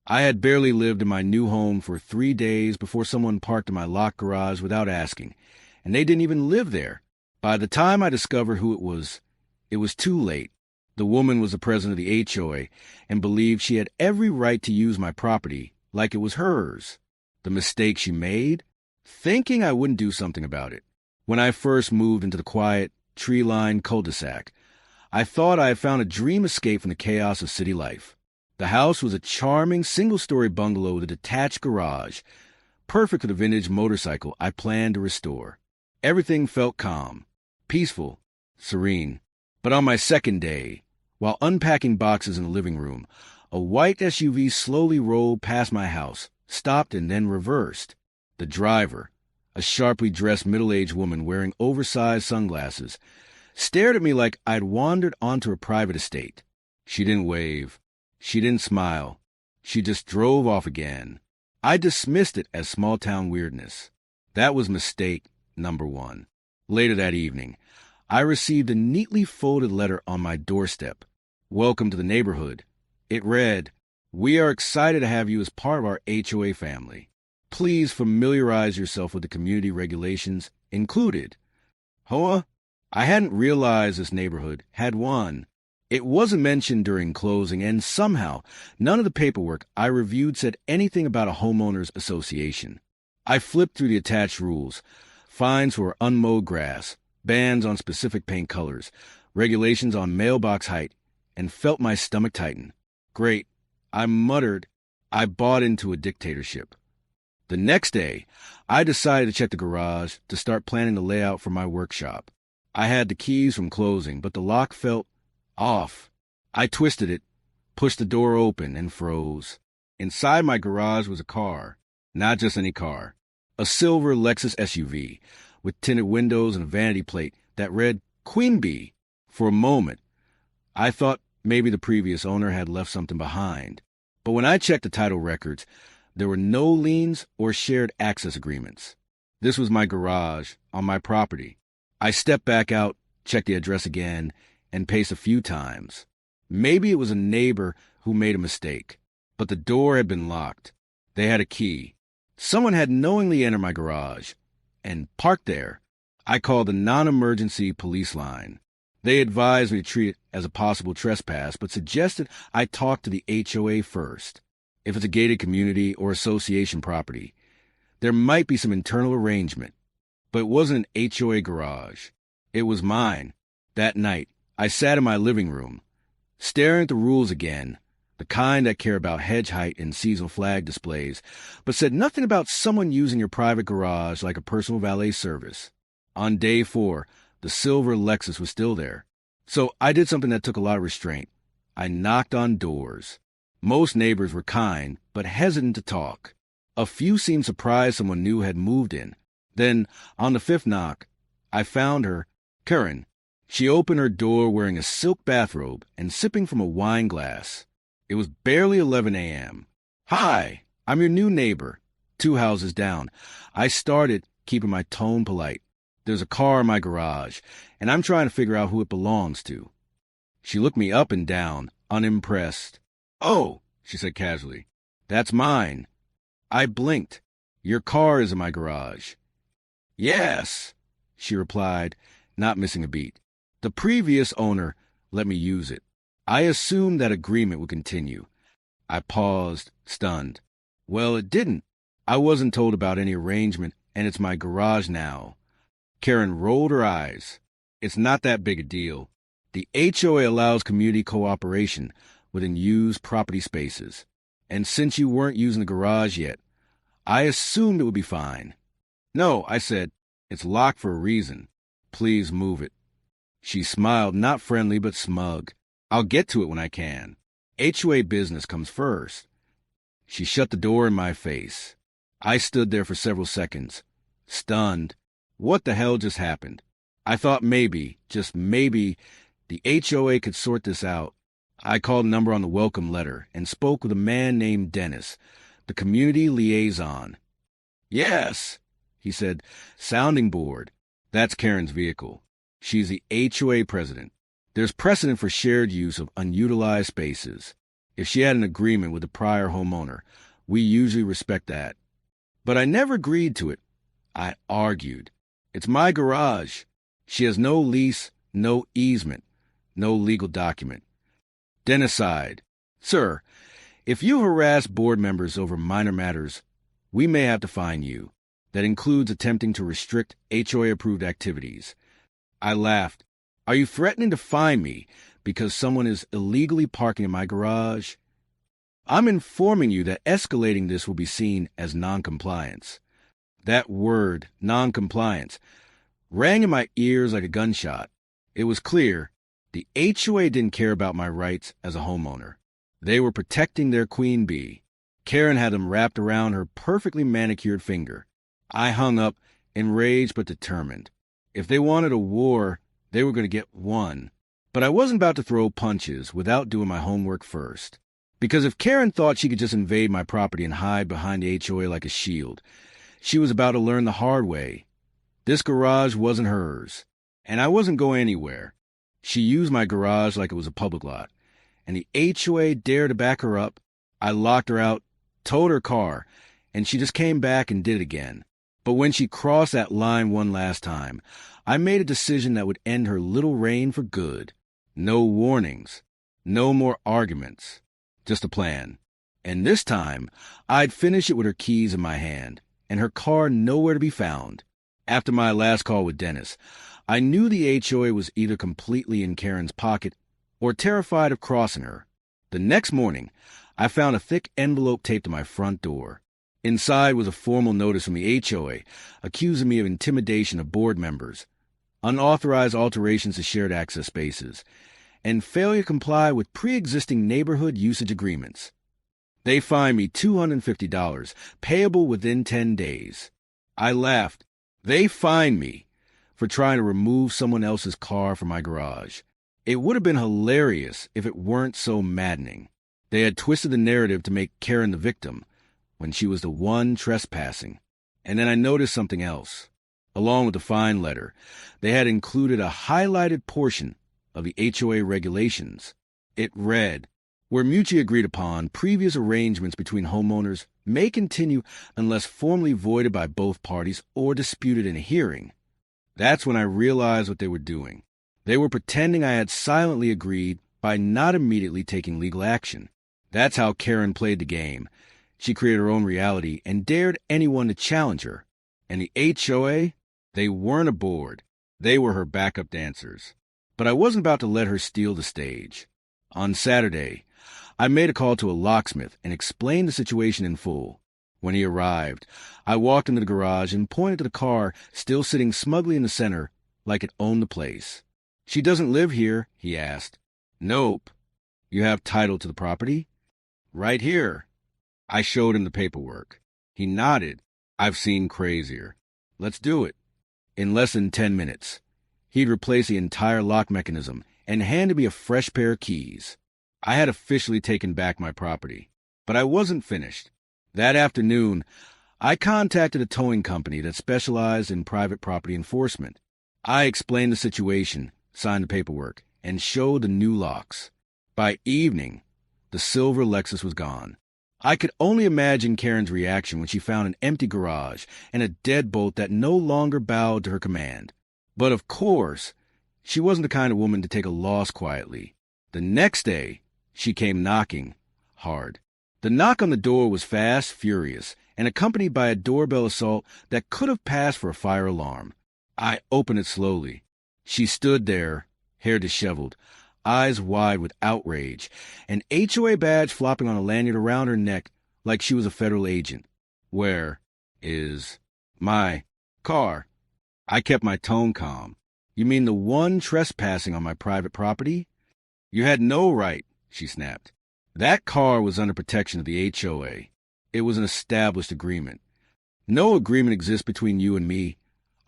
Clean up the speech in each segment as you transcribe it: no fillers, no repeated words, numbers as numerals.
I had barely lived in my new home for 3 days before someone parked in my locked garage without asking, and they didn't even live there. By the time I discovered who it was too late. The woman was the president of the HOA and believed she had every right to use my property like it was hers. The mistake she made? Thinking I wouldn't do something about it. When I first moved into the quiet, tree-lined cul-de-sac, I thought I had found a dream escape from the chaos of city life. The house was a charming single-story bungalow with a detached garage, perfect for the vintage motorcycle I planned to restore. Everything felt calm, peaceful, serene. But on my second day, while unpacking boxes in the living room, a white SUV slowly rolled past my house, stopped, and then reversed. The driver, a sharply dressed middle-aged woman wearing oversized sunglasses, stared at me like I'd wandered onto a private estate. She didn't wave. She didn't smile. She just drove off again. I dismissed it as small-town weirdness. That was mistake number one. Later that evening, I received a neatly folded letter on my doorstep. Welcome to the neighborhood. It read, "We are excited to have you as part of our HOA family. Please familiarize yourself with the community regulations included." HOA? I hadn't realized this neighborhood had one. It wasn't mentioned during closing, and somehow none of the paperwork I reviewed said anything about a homeowners association. I flipped through the attached rules. Fines for unmowed grass, bans on specific paint colors, regulations on mailbox height, and felt my stomach tighten. Great, I muttered. I bought into a dictatorship. The next day, I decided to check the garage to start planning the layout for my workshop. I had the keys from closing, but the lock felt off. I twisted it, pushed the door open, and froze. Inside my garage was a car, not just any car. A silver Lexus SUV with tinted windows and a vanity plate that read Queen Bee. For a moment, I thought maybe the previous owner had left something behind. But when I checked the title records, there were no liens or shared access agreements. This was my garage on my property. I stepped back out, checked the address again, and paced a few times. Maybe it was a neighbor who made a mistake, but the door had been locked. They had a key. Someone had knowingly entered my garage and parked there. I called the non-emergency police line. They advised me to treat it as a possible trespass, but suggested I talk to the HOA first. If it's a gated community or association property, there might be some internal arrangement. But it wasn't an HOA garage. It was mine. That night, I sat in my living room, staring at the rules again, the kind that care about hedge height and seasonal flag displays, but said nothing about someone using your private garage like a personal valet service. On day 4, the silver Lexus was still there. So I did something that took a lot of restraint. I knocked on doors. Most neighbors were kind, but hesitant to talk. A few seemed surprised someone new had moved in. Then, on the 5th knock, I found her, Karen. She opened her door wearing a silk bathrobe and sipping from a wine glass. It was barely 11 a.m. "Hi, I'm your new neighbor, 2 houses down." I started, keeping my tone polite. "There's a car in my garage, and I'm trying to figure out who it belongs to." She looked me up and down, unimpressed. "Oh," she said casually, "that's mine." I blinked. "Your car is in my garage." "Yes," she replied, not missing a beat. "The previous owner let me use it. I assumed that agreement would continue." I paused, stunned. Well, it didn't. I wasn't told about any arrangement, and it's my garage now. Karen rolled her eyes. "It's not that big a deal. The HOA allows community cooperation within used property spaces. And since you weren't using the garage yet, I assumed it would be fine." "No," I said. "It's locked for a reason. Please move it." She smiled, not friendly but smug. "I'll get to it when I can. HOA business comes first." She shut the door in my face. I stood there for several seconds, stunned. What the hell just happened? I thought maybe, just maybe, the HOA could sort this out. I called a number on the welcome letter and spoke with a man named Dennis, the community liaison. "Yes," he said, "sounding board. That's Karen's vehicle. She's the HOA president. There's precedent for shared use of unutilized spaces. If she had an agreement with the prior homeowner, we usually respect that. But I never agreed to it. I argued. It's my garage. She has no lease, no easement, no legal document. Dennis sighed. Sir, if you harass board members over minor matters, we may have to fine you. That includes attempting to restrict HOA-approved activities. I laughed. Are you threatening to fine me because someone is illegally parking in my garage? I'm informing you that escalating this will be seen as noncompliance. That word, noncompliance, rang in my ears like a gunshot. It was clear the HOA didn't care about my rights as a homeowner. They were protecting their queen bee. Karen had them wrapped around her perfectly manicured finger. I hung up, enraged but determined. If they wanted a war, they were going to get one. But I wasn't about to throw punches without doing my homework first. Because if Karen thought she could just invade my property and hide behind the HOA like a shield, she was about to learn the hard way. This garage wasn't hers, and I wasn't going anywhere. She used my garage like it was a public lot, and the HOA dared to back her up. I locked her out, towed her car, and she just came back and did it again. But when she crossed that line one last time, I made a decision that would end her little reign for good. No warnings, no more arguments, just a plan. And this time, I'd finish it with her keys in my hand, and her car nowhere to be found. After my last call with Dennis, I knew the HOA was either completely in Karen's pocket or terrified of crossing her. The next morning, I found a thick envelope taped to my front door. Inside was a formal notice from the HOA accusing me of intimidation of board members, unauthorized alterations to shared access spaces, and failure to comply with pre-existing neighborhood usage agreements. They fined me $250, payable within 10 days. I laughed. They fined me for trying to remove someone else's car from my garage. It would have been hilarious if it weren't so maddening. They had twisted the narrative to make Karen the victim, when she was the one trespassing. And then I noticed something else. Along with the fine letter, they had included a highlighted portion of the HOA regulations. It read, where mutually agreed upon, previous arrangements between homeowners may continue unless formally voided by both parties or disputed in a hearing. That's when I realized what they were doing. They were pretending I had silently agreed by not immediately taking legal action. That's how Karen played the game. She created her own reality and dared anyone to challenge her. And the HOA, they weren't a board. They were her backup dancers. But I wasn't about to let her steal the stage. On Saturday, I made a call to a locksmith and explained the situation in full. When he arrived, I walked into the garage and pointed to the car still sitting smugly in the center like it owned the place. She doesn't live here, he asked. Nope. You have title to the property? Right here. I showed him the paperwork. He nodded. I've seen crazier. Let's do it. In less than 10 minutes, he'd replaced the entire lock mechanism and handed me a fresh pair of keys. I had officially taken back my property, but I wasn't finished. That afternoon, I contacted a towing company that specialized in private property enforcement. I explained the situation, signed the paperwork, and showed the new locks. By evening, the silver Lexus was gone. I could only imagine Karen's reaction when she found an empty garage and a deadbolt that no longer bowed to her command. But of course, she wasn't the kind of woman to take a loss quietly. The next day, she came knocking hard. The knock on the door was fast, furious, and accompanied by a doorbell assault that could have passed for a fire alarm. I opened it slowly. She stood there, hair disheveled, eyes wide with outrage, an HOA badge flopping on a lanyard around her neck like she was a federal agent. Where is my car? I kept my tone calm. You mean the one trespassing on my private property? You had no right, she snapped. That car was under protection of the HOA. It was an established agreement. No agreement exists between you and me,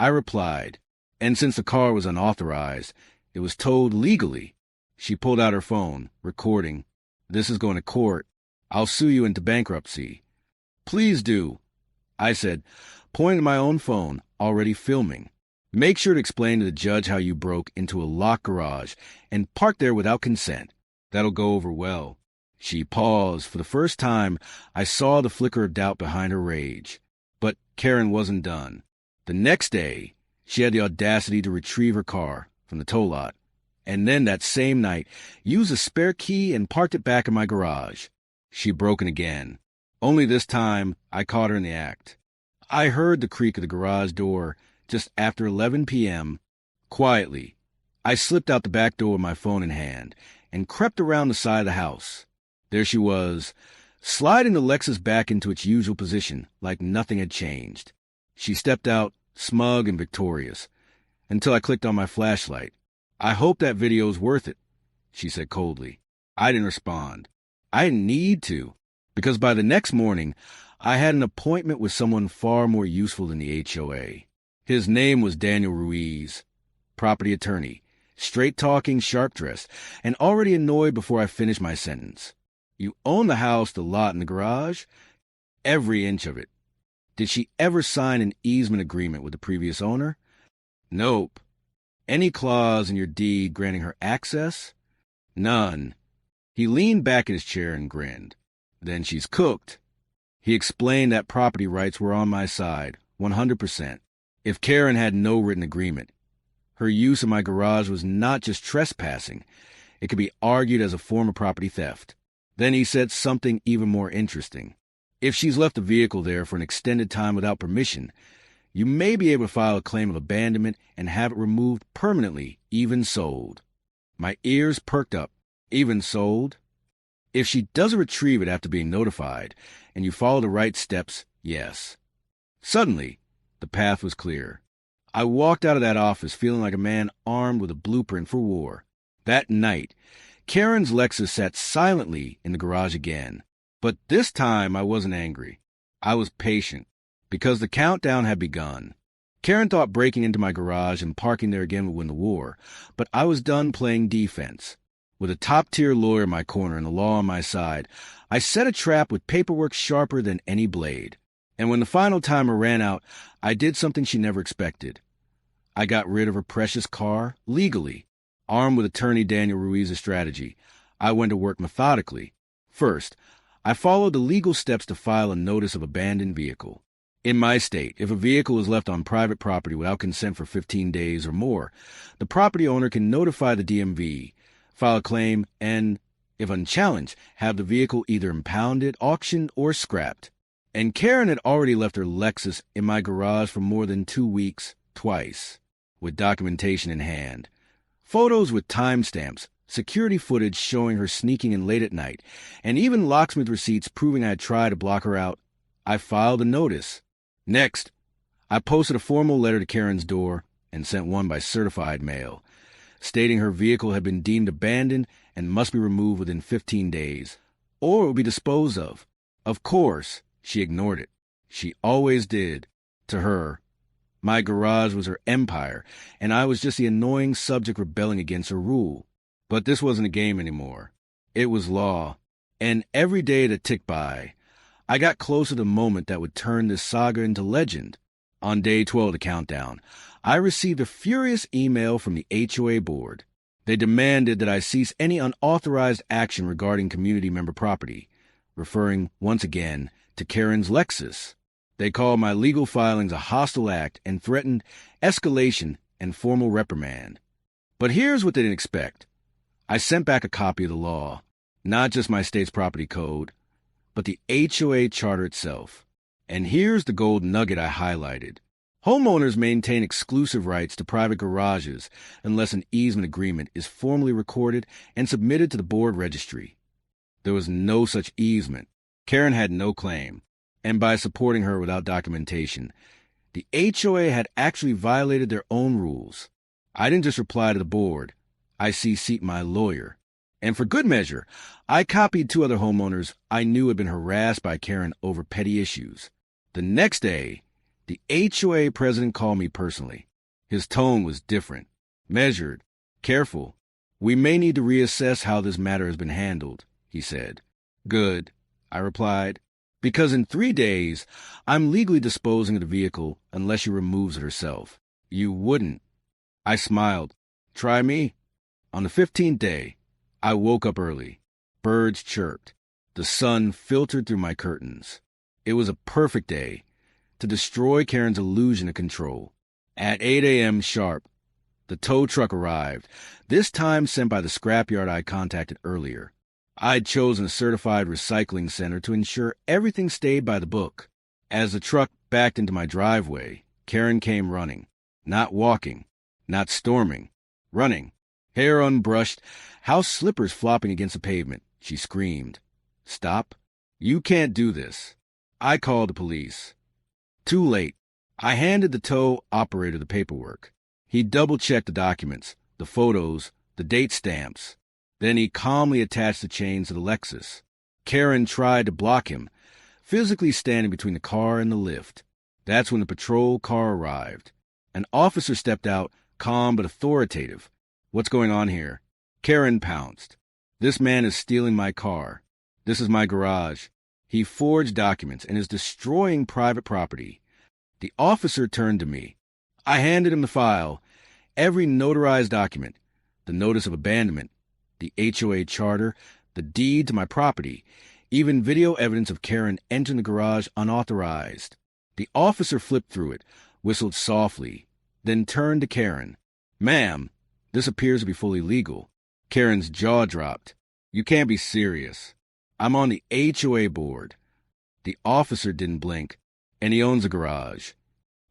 I replied. And since the car was unauthorized, it was towed legally. She pulled out her phone, recording. This is going to court. I'll sue you into bankruptcy. Please do, I said, pointing to my own phone, already filming. Make sure to explain to the judge how you broke into a locked garage and parked there without consent. That'll go over well. She paused. For the first time, I saw the flicker of doubt behind her rage. But Karen wasn't done. The next day, she had the audacity to retrieve her car from the tow lot, and then that same night, used a spare key and parked it back in my garage. She'd broken again. Only this time, I caught her in the act. I heard the creak of the garage door just after 11 p.m. Quietly, I slipped out the back door with my phone in hand and crept around the side of the house. There she was, sliding the Lexus back into its usual position like nothing had changed. She stepped out, smug and victorious, until I clicked on my flashlight. "I hope that video's worth it," she said coldly. I didn't respond. I didn't need to, because by the next morning, I had an appointment with someone far more useful than the HOA. His name was Daniel Ruiz, property attorney, straight-talking, sharp-dressed, and already annoyed before I finished my sentence. "You own the house, the lot, and the garage?" "Every inch of it." "Did she ever sign an easement agreement with the previous owner?" "Nope." "Any clause in your deed granting her access?" "None." He leaned back in his chair and grinned. "Then she's cooked." He explained that property rights were on my side, 100%. If Karen had no written agreement, her use of my garage was not just trespassing. It could be argued as a form of property theft. Then he said something even more interesting. If she's left the vehicle there for an extended time without permission, you may be able to file a claim of abandonment and have it removed permanently, even sold. My ears perked up. Even sold? If she doesn't retrieve it after being notified, and you follow the right steps, yes. Suddenly, the path was clear. I walked out of that office feeling like a man armed with a blueprint for war. That night, Karen's Lexus sat silently in the garage again. But this time I wasn't angry. I was patient, because the countdown had begun. Karen thought breaking into my garage and parking there again would win the war, but I was done playing defense. With a top-tier lawyer in my corner and the law on my side, I set a trap with paperwork sharper than any blade. And when the final timer ran out, I did something she never expected. I got rid of her precious car, legally. Armed with attorney Daniel Ruiz's strategy, I went to work methodically. First, I followed the legal steps to file a notice of abandoned vehicle. In my state, if a vehicle is left on private property without consent for 15 days or more, the property owner can notify the DMV, file a claim, and, if unchallenged, have the vehicle either impounded, auctioned, or scrapped. And Karen had already left her Lexus in my garage for more than 2 weeks, twice, with documentation in hand. Photos with timestamps, security footage showing her sneaking in late at night, and even locksmith receipts proving I had tried to block her out. I filed a notice. Next, I posted a formal letter to Karen's door and sent one by certified mail, stating her vehicle had been deemed abandoned and must be removed within 15 days, or it would be disposed of. Of course, she ignored it. She always did. To her, my garage was her empire, and I was just the annoying subject rebelling against her rule. But this wasn't a game anymore. It was law. And every day that ticked by, I got closer to the moment that would turn this saga into legend. On day 12 of the countdown, I received a furious email from the HOA board. They demanded that I cease any unauthorized action regarding community member property, referring, once again, to Karen's Lexus. They called my legal filings a hostile act and threatened escalation and formal reprimand. But here's what they didn't expect. I sent back a copy of the law, not just my state's property code, but the HOA charter itself. And here's the gold nugget I highlighted. Homeowners maintain exclusive rights to private garages unless an easement agreement is formally recorded and submitted to the board registry. There was no such easement. Karen had no claim, and by supporting her without documentation, the HOA had actually violated their own rules. I didn't just reply to the board. I CC'd my lawyer. And for good measure, I copied 2 other homeowners I knew had been harassed by Karen over petty issues. The next day, the HOA president called me personally. His tone was different, measured, careful. "We may need to reassess how this matter has been handled," he said. "Good," I replied, "because in 3 days, I'm legally disposing of the vehicle unless she removes it herself." "You wouldn't." I smiled. "Try me." On the 15th day, I woke up early, Birds chirped. The sun filtered through my curtains. It was a perfect day to destroy Karen's illusion of control. At 8 a.m. sharp, the tow truck arrived, this time sent by the scrapyard I contacted earlier. I'd chosen a certified recycling center to ensure everything stayed by the book. As the truck backed into my driveway, Karen came running. Not walking, not storming, running. Hair unbrushed, house slippers flopping against the pavement. She screamed. "Stop. You can't do this." I called the police. Too late. I handed the tow operator the paperwork. He double-checked the documents, the photos, the date stamps. Then he calmly attached the chains to the Lexus. Karen tried to block him, physically standing between the car and the lift. That's when the patrol car arrived. An officer stepped out, calm but authoritative. "What's going on here?" Karen pounced. "This man is stealing my car. This is my garage. He forged documents and is destroying private property." The officer turned to me. I handed him the file, every notarized document, the notice of abandonment, the HOA charter, the deed to my property, even video evidence of Karen entering the garage unauthorized. The officer flipped through it, whistled softly, then turned to Karen. "Ma'am, this appears to be fully legal." Karen's jaw dropped. "You can't be serious. I'm on the HOA board." The officer didn't blink, and he owns a garage.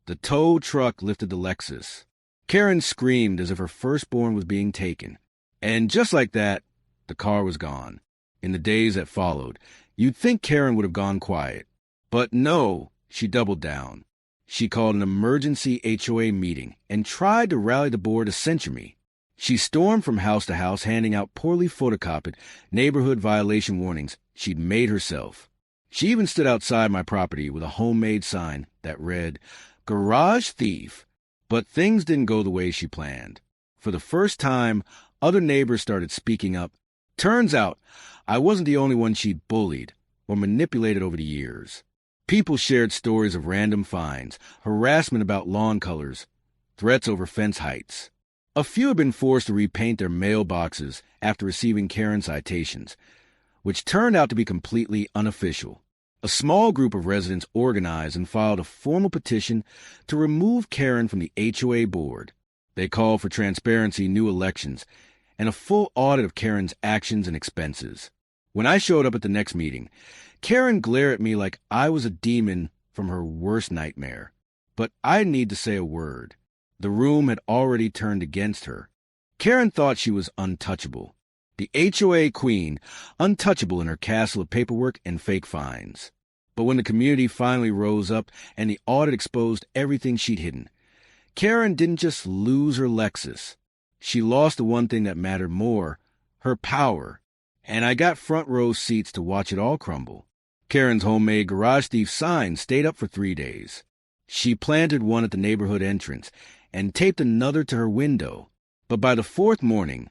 The tow truck lifted the Lexus. Karen screamed as if her firstborn was being taken. And just like that, the car was gone. In the days that followed, you'd think Karen would have gone quiet. But no, she doubled down. She called an emergency HOA meeting and tried to rally the board to censure me. She stormed from house to house handing out poorly photocopied neighborhood violation warnings she'd made herself. She even stood outside my property with a homemade sign that read, "Garage Thief." But things didn't go the way she planned. For the first time, other neighbors started speaking up. Turns out, I wasn't the only one she'd bullied or manipulated over the years. People shared stories of random fines, harassment about lawn colors, threats over fence heights. A few had been forced to repaint their mailboxes after receiving Karen citations, which turned out to be completely unofficial. A small group of residents organized and filed a formal petition to remove Karen from the HOA board. They called for transparency, new elections, and a full audit of Karen's actions and expenses. When I showed up at the next meeting, Karen glared at me like I was a demon from her worst nightmare. But I didn't need to say a word. The room had already turned against her. Karen thought she was untouchable. The HOA queen, untouchable in her castle of paperwork and fake fines. But when the community finally rose up and the audit exposed everything she'd hidden, Karen didn't just lose her Lexus. She lost the one thing that mattered more, her power. And I got front row seats to watch it all crumble. Karen's homemade garage thief sign stayed up for 3 days. She planted one at the neighborhood entrance and taped another to her window. But by the 4th morning,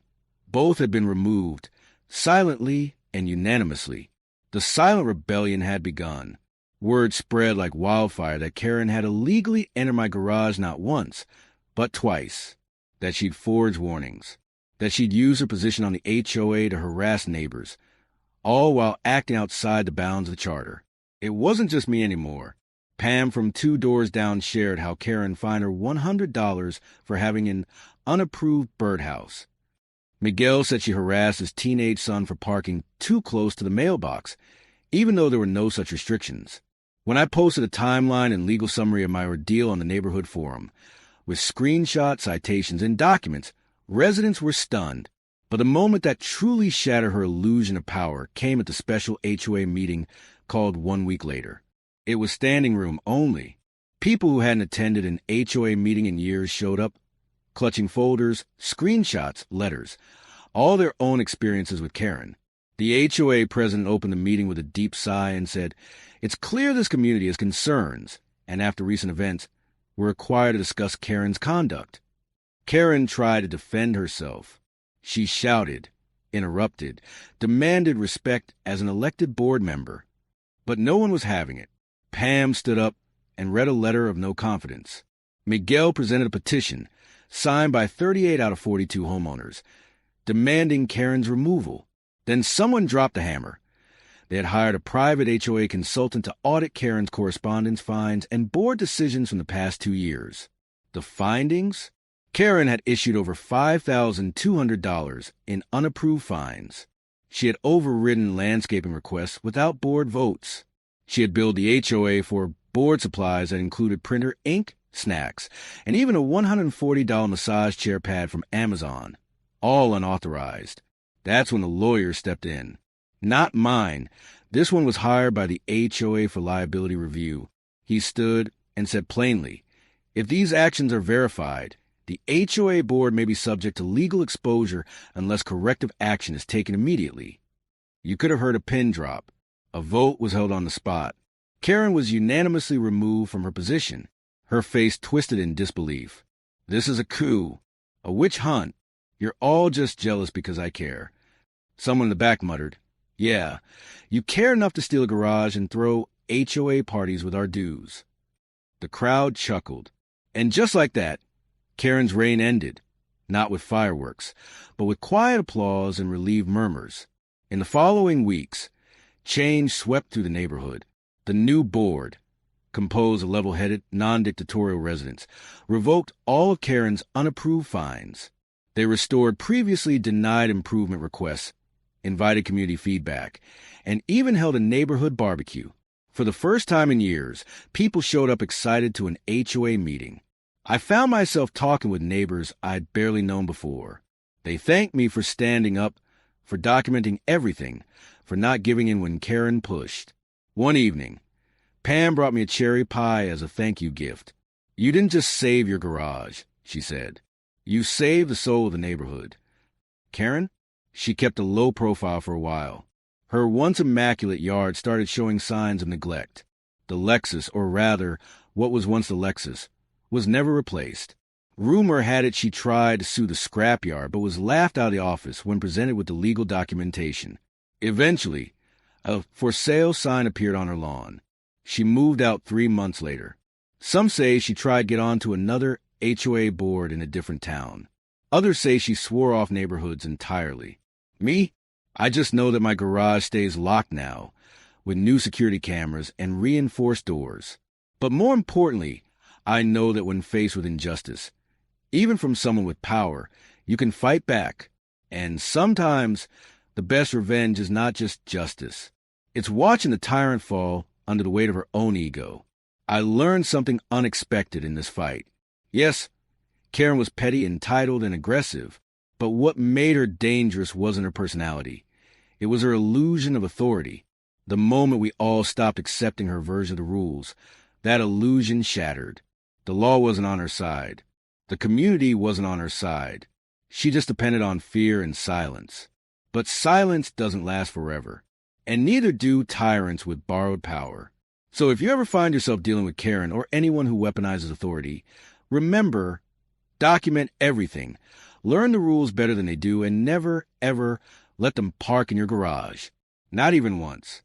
both had been removed, silently and unanimously. The silent rebellion had begun. Word spread like wildfire that Karen had illegally entered my garage not once, but twice. That she'd forged warnings. That she'd used her position on the HOA to harass neighbors, all while acting outside the bounds of the charter. It wasn't just me anymore. Pam from 2 doors down shared how Karen fined her $100 for having an unapproved birdhouse. Miguel said she harassed his teenage son for parking too close to the mailbox, even though there were no such restrictions. When I posted a timeline and legal summary of my ordeal on the neighborhood forum, with screenshots, citations, and documents, residents were stunned. But the moment that truly shattered her illusion of power came at the special HOA meeting called 1 week later. It was standing room only. People who hadn't attended an HOA meeting in years showed up, clutching folders, screenshots, letters, all their own experiences with Karen. The HOA president opened the meeting with a deep sigh and said, "It's clear this community has concerns, and after recent events, we're required to discuss Karen's conduct." Karen tried to defend herself. She shouted, interrupted, demanded respect as an elected board member. But no one was having it. Pam stood up and read a letter of no confidence. Miguel presented a petition, signed by 38 out of 42 homeowners, demanding Karen's removal. Then someone dropped the hammer. They had hired a private HOA consultant to audit Karen's correspondence fines and board decisions from the past 2 years. The findings? Karen had issued over $5,200 in unapproved fines. She had overridden landscaping requests without board votes. She had billed the HOA for board supplies that included printer ink, snacks, and even a $140 massage chair pad from Amazon, all unauthorized. That's when the lawyer stepped in. Not mine. This one was hired by the HOA for liability review. He stood and said plainly, if these actions are verified, the HOA board may be subject to legal exposure unless corrective action is taken immediately. You could have heard a pin drop. A vote was held on the spot. Karen was unanimously removed from her position, her face twisted in disbelief. This is a coup, a witch hunt. You're all just jealous because I care. Someone in the back muttered, yeah, you care enough to steal a garage and throw HOA parties with our dues. The crowd chuckled. And just like that, Karen's reign ended, not with fireworks, but with quiet applause and relieved murmurs. In the following weeks, change swept through the neighborhood. The new board, composed of level-headed, non-dictatorial residents, revoked all of Karen's unapproved fines. They restored previously denied improvement requests, invited community feedback, and even held a neighborhood barbecue. For the first time in years, people showed up excited to an HOA meeting. I found myself talking with neighbors I'd barely known before. They thanked me for standing up, for documenting everything, for not giving in when Karen pushed. One evening, Pam brought me a cherry pie as a thank you gift. You didn't just save your garage, she said. You saved the soul of the neighborhood. Karen? She kept a low profile for a while. Her once immaculate yard started showing signs of neglect. The Lexus, or rather, what was once the Lexus, was never replaced. Rumor had it she tried to sue the scrapyard but was laughed out of the office when presented with the legal documentation. Eventually, a for sale sign appeared on her lawn. She moved out 3 months later. Some say she tried to get onto another HOA board in a different town. Others say she swore off neighborhoods entirely. Me? I just know that my garage stays locked now, with new security cameras and reinforced doors. But more importantly, I know that when faced with injustice, even from someone with power, you can fight back. And sometimes, the best revenge is not just justice. It's watching the tyrant fall under the weight of her own ego. I learned something unexpected in this fight. Yes, Karen was petty, entitled, and aggressive, but what made her dangerous wasn't her personality. It was her illusion of authority. The moment we all stopped accepting her version of the rules, that illusion shattered. The law wasn't on her side. The community wasn't on her side. She just depended on fear and silence. But silence doesn't last forever, and neither do tyrants with borrowed power. So if you ever find yourself dealing with Karen or anyone who weaponizes authority, remember, document everything. Learn the rules better than they do, and never, ever let them park in your garage. Not even once.